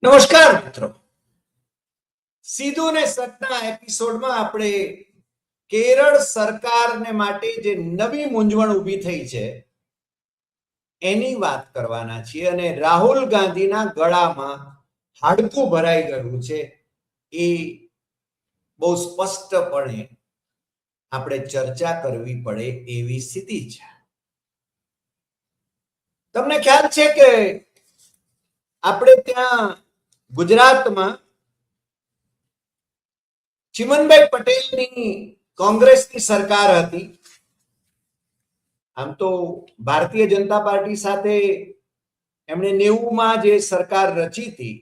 નમસ્કાર મિત્રો, સીધું ને સટના એપિસોડમાં આપણે કેરળ સરકારને માટે જે નવી મૂંઝવણ ઊભી થઈ છે એની વાત કરવાના છીએ અને રાહુલ ગાંધીના ગળામાં હાડકું ભરાઈ ગયું છે એ બહુ સ્પષ્ટપણે આપણે ચર્ચા કરવી પડે એવી સ્થિતિ છે. તમને ખ્યાલ છે કે આપણે ત્યાં ગુજરાતમાં ચિમનભાઈ પટેલની કોંગ્રેસની સરકાર હતી. આમ તો ભારતીય જનતા પાર્ટી સાથે એમણે 90માં જે સરકાર રચી હતી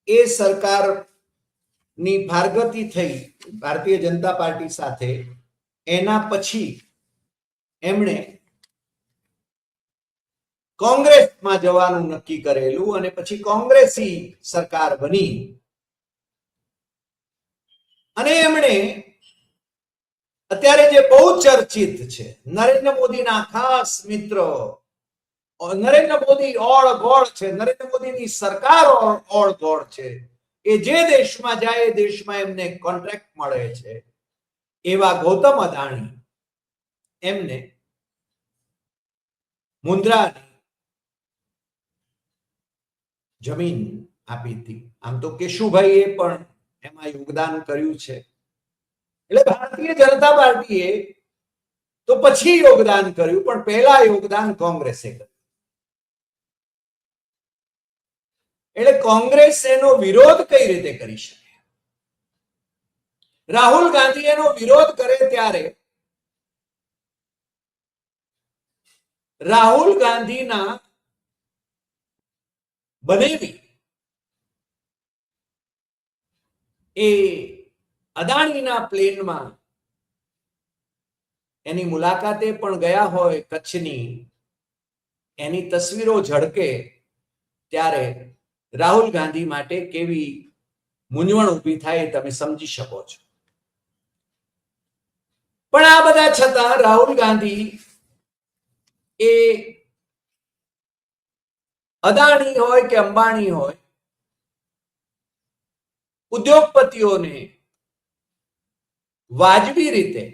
એ સરકારની ફારગતી થઈ ભારતીય જનતા પાર્ટી સાથે. એના પછી એમણે કોંગ્રેસમાં જવાનું નક્કી કરેલું અને પછી કોંગ્રેસી સરકાર બની અને એમણે અત્યારે જે બહુ ચર્ચિત છે નરેન્દ્ર મોદીના ખાસ મિત્ર નરેન્દ્ર મોદી ઓળ ગોળ છે, નરેન્દ્ર મોદીની સરકાર ઓળ ગોળ છે, એ જે દેશમાં જાય એ દેશમાં એમને કોન્ટ્રાક્ટ મળે છે એવા ગૌતમ અદાણી એમને મુન્દ્રાની જમીન આપી હતી. આમ તો કેશુભાઈએ પણ એમાં યોગદાન કર્યું છે. એટલે ભારતીય જનતા પાર્ટીએ તો પછી યોગદાન કર્યું, પણ પહેલા યોગદાન કોંગ્રેસે કર્યું. એટલે કોંગ્રેસ એનો વિરોધ કઈ રીતે કરી શકે? રાહુલ ગાંધી એનો વિરોધ કરે ત્યારે રાહુલ ગાંધીના બનેવી એ અદાણીના પ્લેનમાં એની મુલાકાતે પણ ગયા હોય કચ્છની, એની તસવીરો ઝળકે ત્યારે રાહુલ ગાંધી માટે કેવી મૂંઝવણ ઊભી થાય તમે સમજી શકો છો. પણ આ બધા છતાં રાહુલ ગાંધી એ અદાણી હોય કે અંબાણી હોય, ઉદ્યોગપતિઓને વાજબી રીતે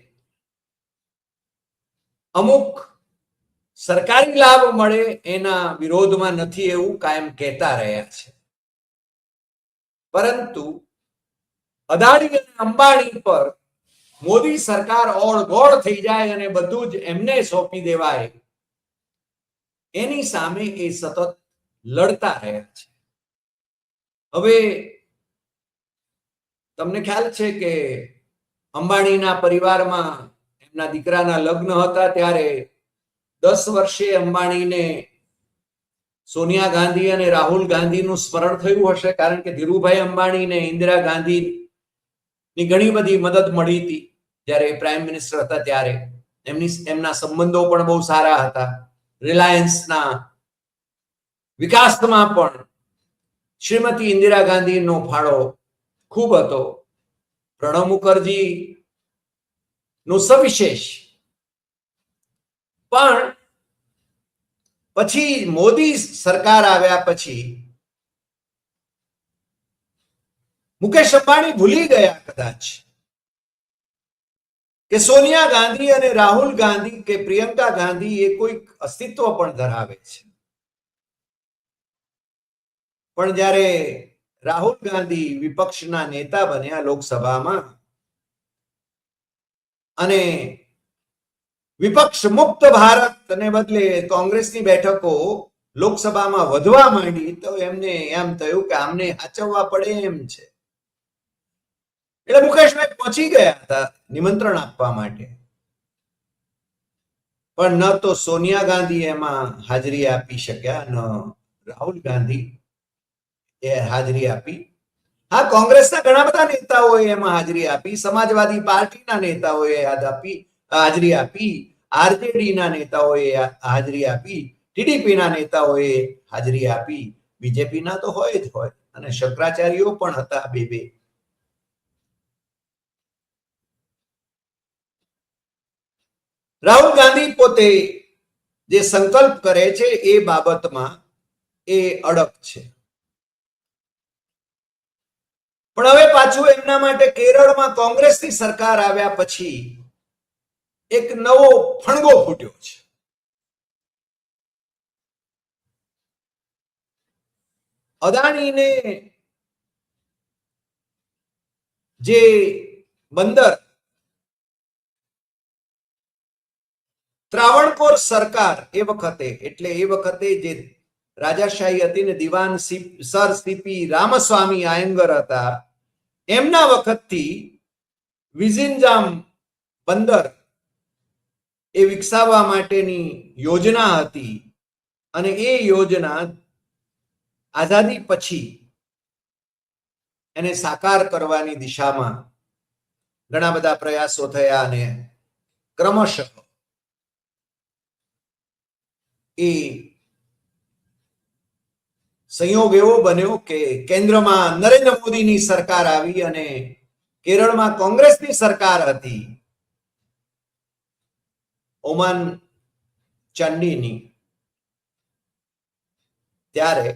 અમુક સરકારી લાભ મળે એના વિરોધમાં નથી એવું કાયમ કહેતા રહ્યા છે. પરંતુ અદાણી અને અંબાણી પર મોદી સરકાર ઓળઘોળ થઈ જાય અને બધું જ એમને સોંપી દેવાય એની સામે એ સતત લડતા રહ્યા છે. હવે તમને ખ્યાલ છે કે અંબાણીના પરિવારમાં એમના દીકરાના લગ્ન હતા ત્યારે 10 વર્ષે અંબાણીને સોનિયા ગાંધી અને રાહુલ ગાંધીનું સ્મરણ થયું હશે, કારણ કે ધીરુભાઈ અંબાણીને ઇન્દિરા ગાંધીની ઘણી બધી મદદ મળી હતી જ્યારે પ્રાઇમ મિનિસ્ટર હતા ત્યારે. એમના સંબંધો પણ બહુ સારા હતા. રિલાયન્સના વિકાસમાં પણ શ્રીમતી ઇન્દિરા ગાંધીનો ફાળો ખૂબ હતો. પ્રણવ મુખર્જી નું સવિશેષ. પણ પછી મોદી સરકાર આવ્યા પછી મુકેશ અંબાણી ભૂલી ગયા કદાચ કે સોનિયા ગાંધી અને રાહુલ ગાંધી કે પ્રિયંકા ગાંધી એ કોઈક અસ્તિત્વ પણ ધરાવે છે. પણ જ્યારે રાહુલ ગાંધી વિપક્ષના નેતા બન્યા લોકસભામાં અને વિપક્ષ મુક્ત ભારતને બદલે કોંગ્રેસની બેઠકો લોકસભામાં વધવા માંડી તો એમને એમ થયું કે આમને સાચવવા પડે એમ છે. એટલે મુકેશભાઈ પહોંચી ગયા હતા નિમંત્રણ આપવા માટે, પણ ન તો સોનિયા ગાંધી એમાં હાજરી આપી શક્યા, ન રાહુલ ગાંધી એ હાજરી આપી. હા, કોંગ્રેસના ઘણા બધા નેતાઓએ એમાં હાજરી આપી, સમાજવાદી પાર્ટીના નેતાઓએ હાજરી આપી, આરજેડીના નેતાઓએ હાજરી આપી, ટીડીપીના નેતાઓએ હાજરી આપી, બીજેપીના તો હોય જ હોય, અને શંકરાચાર્યો પણ હતા બે. રાહુલ ગાંધી પોતે જે સંકલ્પ કરે છે એ બાબતમાં એ અડગ છે. પણ હવે પાછું એમના માટે કેરળમાં કોંગ્રેસની સરકાર આવ્યા પછી એક નવો ફણગો ફૂટ્યો છે. અદાણીને જે બંદર ત્રાવણકોર સરકાર એ વખતે જે રાજાશાહી હતી ને દિવાન સર સીપી રામસ્વામી આયંગર હતા, એમના વખતથી વિઝિન્જામ બંદર એ વિકસાવવા માટેની યોજના હતી અને એ યોજના આઝાદી પછી એને સાકાર કરવાની દિશામાં ઘણા બધા પ્રયાસો થયા અને ક્રમશઃ એ સંયોગ એવો બન્યો કે કેન્દ્રમાં નરેન્દ્ર મોદીની સરકાર આવી અને કેરળમાં કોંગ્રેસની સરકાર હતી ઓમાન ચાંડીની. ત્યારે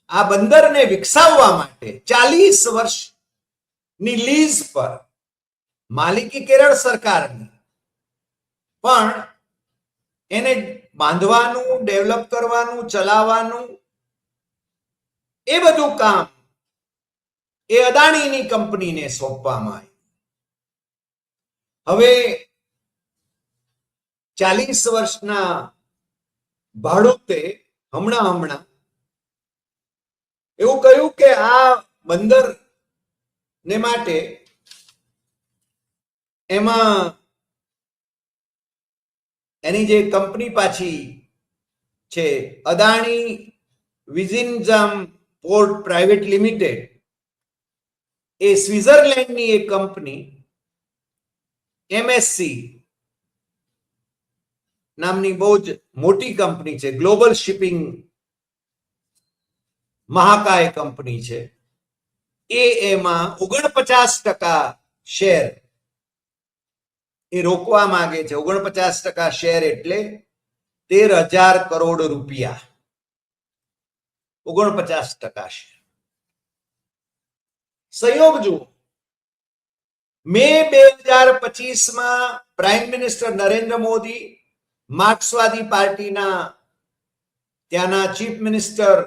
આ બંદરને વિકસાવવા માટે 40 વર્ષની લીઝ પર માલિકી કેરળ સરકારની, પણ એને બાંધવાનું, ડેવલપ કરવાનું, ચલાવવાનું એ બધું કામ એ અદાણીની કંપનીને સોંપવામાં આવ્યું. હવે 40 વર્ષના ભાડુતે હમણાં એવું કહ્યું કે આ બંદર ને માટે એમાં એની જે કંપની પાછી છે અદાણી વિઝિન્જામ પોર્ટ પ્રાઇવેટ લિમિટેડ, એ સ્વિટ્ઝરલેન્ડની એક કંપની એમએસસી નામની બહુ જ મોટી કંપની છે, ગ્લોબલ શિપિંગ મહાકાય કંપની છે, એમાં 49% શેર એ રોકવા માંગે છે. 49% શેર એટલે 13,000 કરોડ રૂપિયા. 49% શેર. સંયોગ જુઓ, મે 2025માં પ્રાઇમ મિનિસ્ટર નરેન્દ્ર મોદી, માર્ક્સવાદી પાર્ટીના ત્યાંના ચીફ મિનિસ્ટર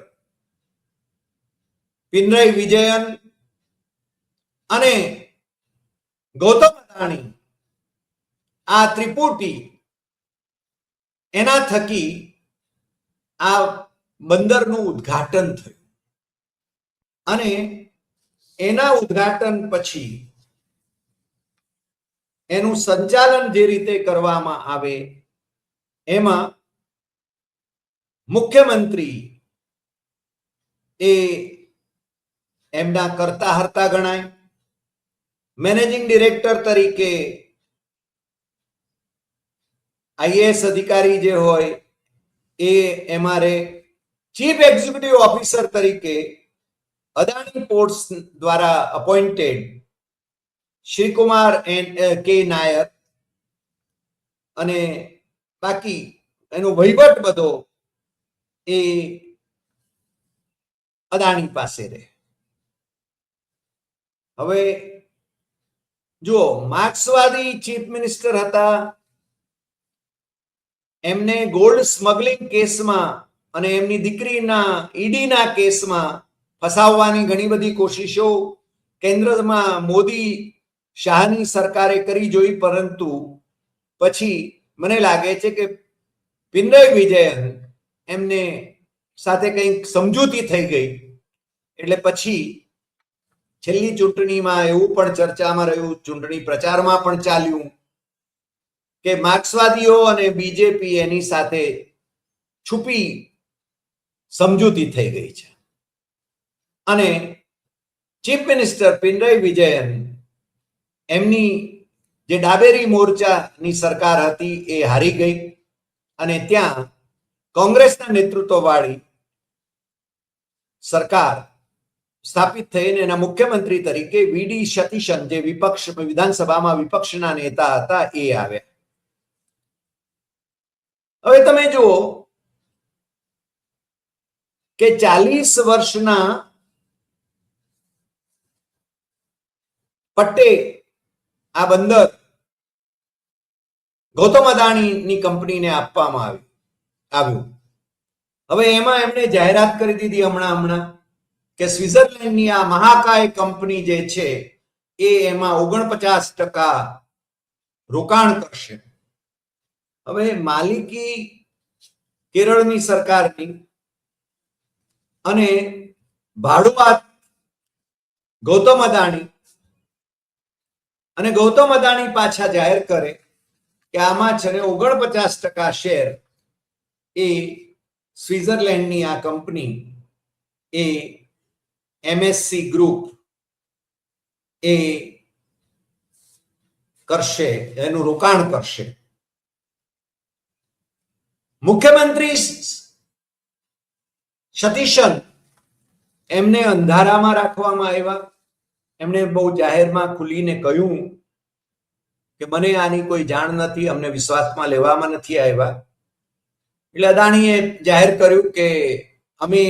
પિનરાઈ વિજયન અને ગૌતમ અદાણી, આ ત્રિપુટી એના થકી આ બંદરનું ઉદ્ઘાટન થયું અને એના ઉદ્ઘાટન પછી એનું સંચાલન જે રીતે કરવામાં આવે એમાં મુખ્યમંત્રી એ એમના કરતા હર્તા ગણાય. મેનેજિંગ ડિરેક્ટર તરીકે આઈએએસ અધિકારી જે હોય એ એમઆરએ, ચીફ એક્ઝિક્યુટિવ ઓફિસર તરીકે અદાણી પોર્ટ્સ દ્વારા અપોઇન્ટેડ શ્રીકુમાર કે નાયર, અને બાકી એનો વહીવટ બધો એ અદાણી પાસે રહે. હવે જુઓ, માર્ક્સવાદી ચીફ મિનિસ્ટર હતા, એમને ગોલ્ડ સ્મગલિંગ કેસમાં અને એમની દીકરીના ઈડીના કેસમાં ફસાવવાની ઘણી બધી કોશિશો કેન્દ્રમાં મોદી શાહની સરકારે કરી જોઈ, પરંતુ પછી મને લાગે છે કે પિનરાઈ વિજયન એમને સાથે કંઈક સમજૂતી થઈ ગઈ, એટલે પછી છેલ્લી ચૂંટણીમાં એવું પણ ચર્ચામાં રહ્યું, ચૂંટણી પ્રચારમાં પણ ચાલ્યું કે માર્ક્સવાદીઓ અને બીજેપી એની સાથે છુપી સમજૂતી થઈ ગઈ છે અને ચીફ મિનિસ્ટર પિનરાઈ વિજયન એમની જે ડાબેરી મોરચાની સરકાર હતી એ હારી ગઈ અને ત્યાં કોંગ્રેસના નેતૃત્વવાળી સરકાર સ્થાપિત થઈને એના મુખ્યમંત્રી તરીકે વીડી સતીશન, જે વિધાનસભામાં વિપક્ષના નેતા હતા, એ આવ્યા. હવે તમે જુઓ કે 40 વર્ષના પટ્ટે આ બંદર ગૌતમ અદાણીની કંપનીને આપવામાં આવ્યું. હવે એમાં એમણે જાહેરાત કરી દીધી હમણાં કે સ્વિટ્ઝરલેન્ડની આ મહાકાય કંપની જે છે એ એમાં 49% રોકાણ કરશે. હવે માલિકી કેરળની સરકારની અને ભાડુઆત ગૌતમ અદાણી, અને ગૌતમ અદાણી પાછા જાહેર કરે કે આમાં છે 49% શેર એ સ્વિટ્ઝરલેન્ડની આ કંપની એ એમએસસી ગ્રુપ એ કરશે, એનું રોકાણ કરશે. મુખ્યમંત્રી સતીશન એમને અંધારામાં રાખવામાં આવ્યા. એમણે બહુ જાહેરમાં ખુલીને કહ્યું કે મને આની કોઈ જાણ નથી, અમને વિશ્વાસમાં લેવામાં નથી આવ્યા. એટલે અદાણીએ જાહેર કર્યું કે અમે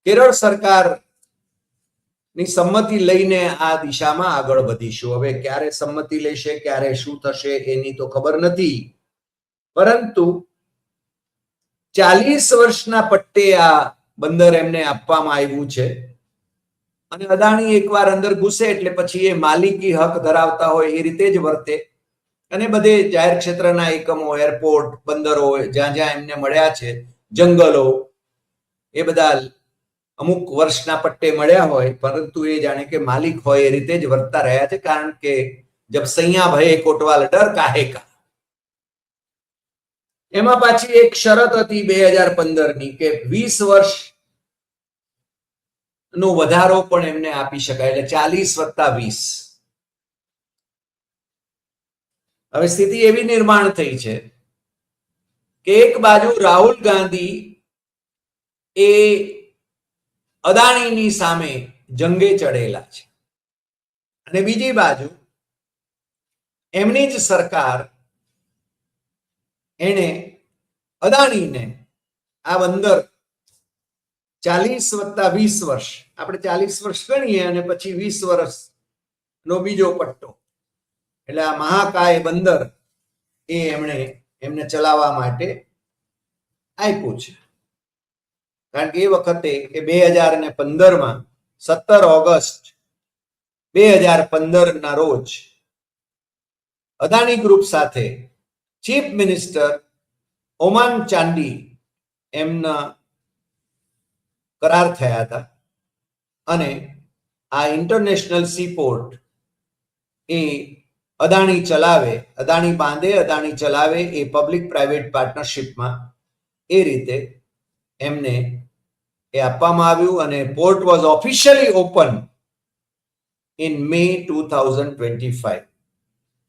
કેરળ સરકારની સંમતિ લઈને આ દિશામાં આગળ વધીશું. હવે ક્યારે સંમતિ લેશે, ક્યારે શું થશે એની તો ખબર નથી, પરંતુ 40 વર્ષના પટ્ટે આ બંદર એમને આપવામાં આવ્યું છે. અને અદાણી એકવાર અંદર ઘૂસે એટલે પછી એ માલિકી હક ધરાવતા હોય એ રીતે જ વર્તે. અને બધે જાહેર ક્ષેત્રના એકમો, એરપોર્ટ, બંદરો જ્યાં જ્યાં એમને મળ્યા છે, જંગલો, એ બધા અમુક વર્ષના પટ્ટે મળ્યા હોય, પરંતુ એ જાણે કે માલિક હોય એ રીતે જ વર્તતા રહ્યા છે. કારણ કે જબ સૈયા ભયે કોટવાલ ડર કાહે કા. એમાં પાછી એક શરત હતી 2015ની કે 20 વર્ષ નો વધારો પણ એમને આપી શકાય, એટલે 40+20. હવે સ્થિતિ એવી નિર્માણ થઈ છે કે એક બાજુ રાહુલ ગાંધી એ અદાણીની સામે જંગે ચડેલા છે, અને બીજી બાજુ એમની જ સરકાર એને અદાણીને આ બંદર 40+20 વર્ષ, આપણે 40 વર્ષ ગણીએ અને પછી 20 વર્ષનો બીજો પટ્ટો, એટલે આ મહાકાય બંદર એ એમને ચલાવવા માટે આપ્યું છે. કારણ કે એ વખતે કે 2015માં 17 ઓગસ્ટ 2015 ના રોજ અદાણી ગ્રુપ સાથે ચીફ મિનિસ્ટર ઓમાન ચાંડી એમના કરાર થયા હતા, અને આ ઇન્ટરનેશનલ સીપોર્ટ એ અદાણી ચલાવે, અદાણી બાંધે, અદાણી ચલાવે, એ પબ્લિક પ્રાઇવેટ પાર્ટનરશિપમાં એ રીતે એમને એ આપવામાં આવ્યું. અને port was officially open in May 2025.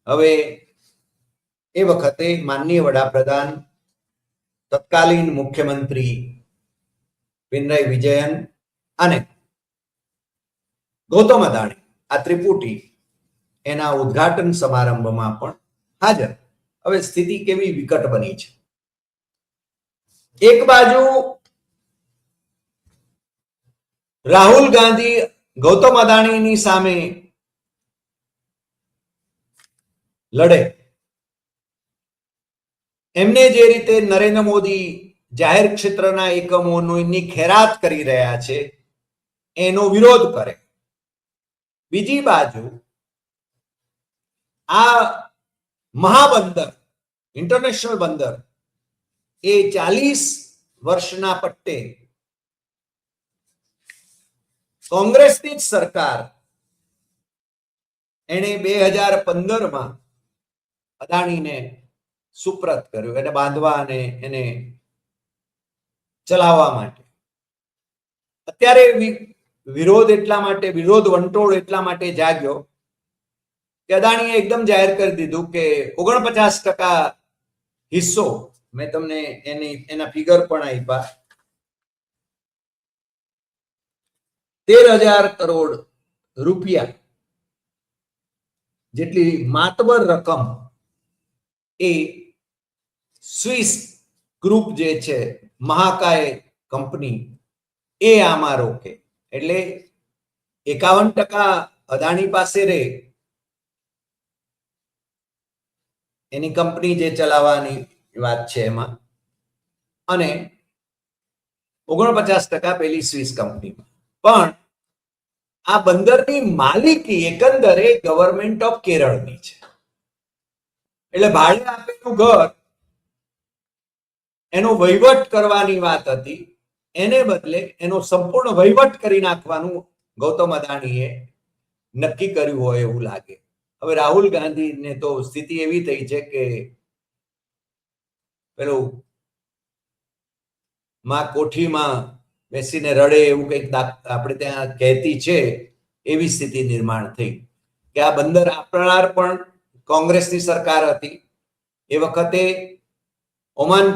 હવે એ વખતે માનનીય વડાપ્રધાન, તત્કાલીન મુખ્યમંત્રી પિનરાઈ વિજયન અને ગૌતમ અદાણી, આ ત્રિપુટી એના ઉદ્ઘાટન સમારંભમાં પણ હાજર. હવે સ્થિતિ કેવી વિકટ બની છે. એક બાજુ રાહુલ ગાંધી ગૌતમ અદાણીની સામે લડે, એમને જે રીતે નરેન્દ્ર મોદી જાહેર ક્ષેત્રના એકમોની ખેરાત કરી રહ્યા છે એનો વિરોધ કરે, બીજી બાજુ આ મહાબંદર, ઇન્ટરનેશનલ બંદર એ 40 વર્ષના પટ્ટે કોંગ્રેસની જ સરકાર એને 2015માં અદાણીને સુપ્રત કર્યું, એને બાંધવા અને એને ચલાવવા માટે. અત્યારે વિરોધ એટલા માટે, વિરોધ વંટોળ એટલા માટે જાગ્યો કે અદાણીએ એકદમ જાહેર કરી દીધું કે 49% હિસ્સો, મેં તમને એના ફિગર પણ આપ્યા, 13,000 કરોડ રૂપિયા જેટલી માતબર રકમ એ સ્વિસ ગ્રુપ જે છે મહાકાય કંપની એ આમાં રોકે. એટલે 51% અદાણી પાસે રહે એની કંપની જે ચલાવવાની વાત છે એમાં, અને 49% પેલી સ્વિસ કંપનીમાં. પણ આ બંદરની માલિકી એકંદરે ગવર્મેન્ટ ઓફ કેરળની છે. એટલે ભાડે આપેલું ઘર એનો વહીવટ કરવાની વાત હતી, એને બદલે એનો સંપૂર્ણ વહીવટ કરી નાખવાનું ગૌતમ અદાણીએ નક્કી કર્યું હોય એવું લાગે. હવે રાહુલ ગાંધીને તો સ્થિતિ એવી થઈ છે કે પેલું માં કોઠીમાં બેસીને રડે એવું કંઈક આપણે ત્યાં કહેતી છે, એવી સ્થિતિ નિર્માણ થઈ કે આ બંદર આપનાર પણ કોંગ્રેસની સરકાર હતી. એ વખતે ઓમાન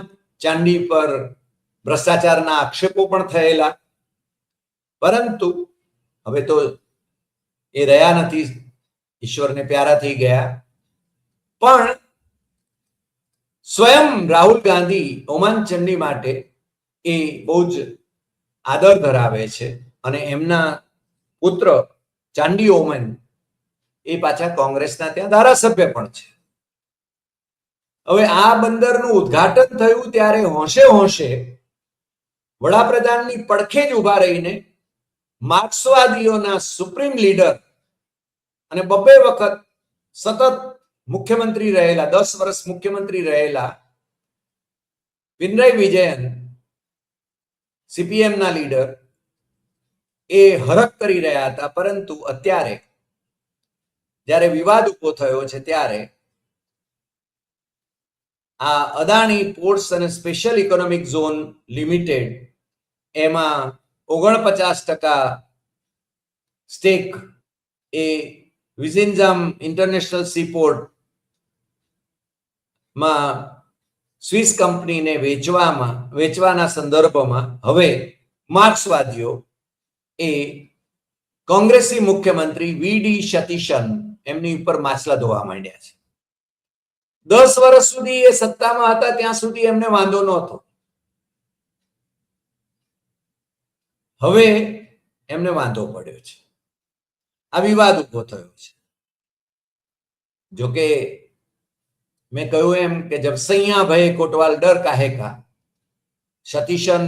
ચાંદી પર ભ્રષ્ટાચારના આક્ષેપો પણ થયેલા, પરંતુ હવે તો એ રહ્યા નથી, ઈશ્વરને પ્યારા થઈ ગયા. પણ સ્વયં રાહુલ ગાંધી ઓમાન ચંડી માટે એ બહુ જ આદર ધરાવે છે, અને એમના પુત્ર ચાંડી ઓમન એ પાછા કોંગ્રેસના ત્યાં ધારાસભ્ય પણ છે. હવે આ બંદરનું ઉદ્ઘાટન થયું ત્યારે હોંશે હોંશે વડાપ્રધાનની પડખે જ ઉભા રહીને માર્ક્સવાદીઓના સુપ્રીમ લીડર અને 2 વખત સતત મુખ્યમંત્રી રહેલા, 10 વર્ષ મુખ્યમંત્રી રહેલા પિનરાઈ વિજયન, સીપીએમના લીડર, એ હરખ કરી રહ્યા હતા. પરંતુ અત્યારે જ્યારે વિવાદ ઉભો થયો છે ત્યારે આ અદાણી પોર્ટ્સ અને સ્પેશિયલ ઇકોનોમિક ઝોન લિમિટેડ એમાં 49% સ્ટેક એ વિઝિન્ઝામ ઇન્ટરનેશનલ સીપોર્ટ માં સ્વિસ કંપનીને વેચવાના સંદર્ભમાં હવે માર્ક્સવાદીઓ એ કોંગ્રેસી મુખ્યમંત્રી વીડી સતીશન એમની ઉપર માછલા ધોવા માંડ્યા છે. 10 વર્ષ સુધી એ સત્તામાં હતા ત્યાં સુધી એમને વાંધો નહોતો, હવે એમને વાંધો પડ્યો છે, આ વિવાદ ઉભો થયો છે. જોકે મેં કહ્યું એમ કે જબ સૈયા ભય કોટવાલ ડર કાહે કા, સતીશન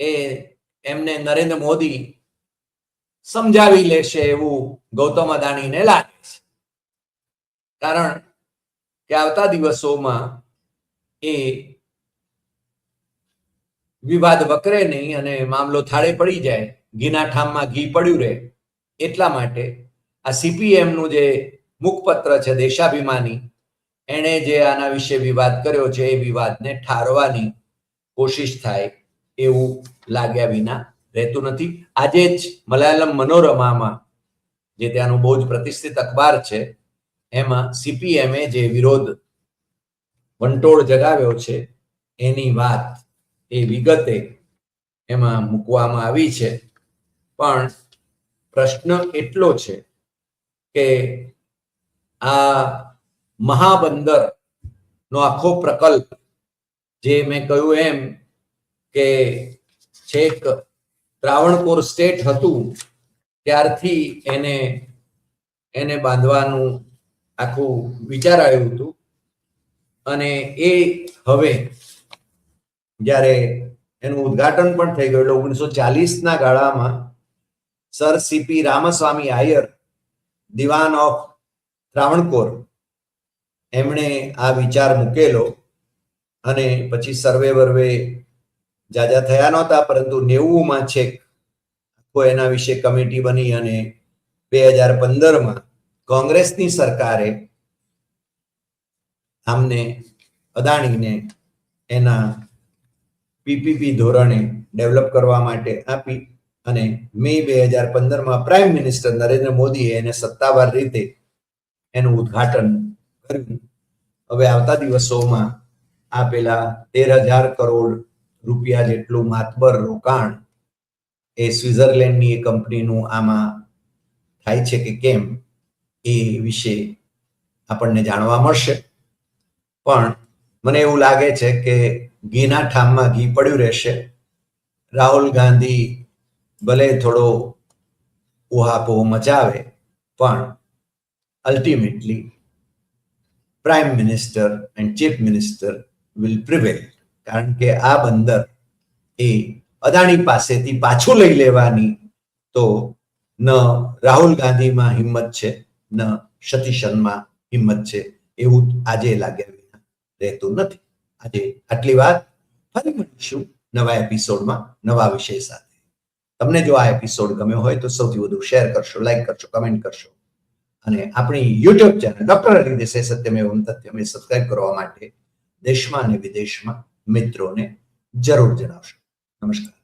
એ એમને નરેન્દ્ર મોદી સમજાવી લેશે એવું ગૌતમ અદાણીને લાગે છે. કારણ કે આવતા દિવસોમાં એ વિવાદ વકરે નહીં અને મામલો થાળે પડી જાય, ઘીના ઠામમાં ઘી પડ્યું રહે, એટલા માટે આ સીપીએમનું જે મુખપત્ર છે દેશાભિમાની, એણે જે આના વિશે વિવાદ કર્યો છે એ વિવાદને ઠારવાની કોશિશ થાય એવું લાગ્યા વિના રહેતું નથી. આજે જ મલયાલમ મનોરમામાં, જે ત્યાંનું બહુ જ પ્રતિષ્ઠિત અખબાર છે, એમાં સીપીએમએ જે વિરોધ વંટોળ જગાવ્યો છે એની વાત એ વિગતે એમાં મૂકવામાં આવી છે. પણ પ્રશ્ન એટલો છે કે આ મહાબંદર નો આખો પ્રકલ્પ, જે મેં કહ્યું એમ કે છેક ત્રાવણકોર સ્ટેટ હતું ત્યારથી એને બાંધવાનું આખું વિચારાયું હતું, અને એ હવે જ્યારે એનું ઉદ્ઘાટન પણ થઈ ગયું, 1940ના ગાળામાં સર સીપી રામસ્વામી આયર, દિવાન ઓફ ત્રાવણકોર, એમણે આ વિચાર મૂકેલો, અને પછી સર્વે વર્વે જાજા થયા નહોતા, પરંતુ 90માં છેક એના વિશે કમિટી બની, અને 2015માં કોંગ્રેસની સરકારે આમને અદાણીને એના પીપીપી ધોરણે ડેવલપ કરવા માટે આપી, અને મે 2015માં પ્રાઇમ મિનિસ્ટર નરેન્દ્ર મોદીએ એને સત્તાવાર રીતે એનું ઉદ્ઘાટન કર્યું. હવે આવતા દિવસોમાં આ પેલા 13,000 કરોડ રૂપિયા જેટલું માતબર રોકાણ એ સ્વિટ્ઝરલેન્ડની એ કંપનીનું આમાં થાય છે કે કેમ, એ વિશે આપણને જાણવા મળશે. પણ મને એવું લાગે છે કે ઘીના ઠામમાં ઘી પડ્યું રહેશે. રાહુલ ગાંધી ભલે થોડો ઉહાપોહ મચાવે, પણ ultimately prime minister and chief minister will prevail. કારણ કે આ બંદર એ અદાણી પાસેથી પાછું લઈ લેવાની તો ન રાહુલ ગાંધીમાં હિંમત છે, ન સતીશનમાં હિંમત છે, એવું આજે લાગ્યા વિના રહેતું નથી. આજે આટલી વાત. ફરી મળીશું નવા એપિસોડમાં નવા વિષય સાથે. તમને જો આ એપિસોડ ગમ્યો હોય તો સૌથી વધુ શેર કરશો, લાઈક કરશો, કમેન્ટ કરશો અને આપણી YouTube channel doctor Hari Desai સત્યમેવમ તથ્યમે સબસ્ક્રાઇબ કરવા માટે દેશમાં અને વિદેશમાં મિત્રોને જરૂર જણાવશો. નમસ્કાર.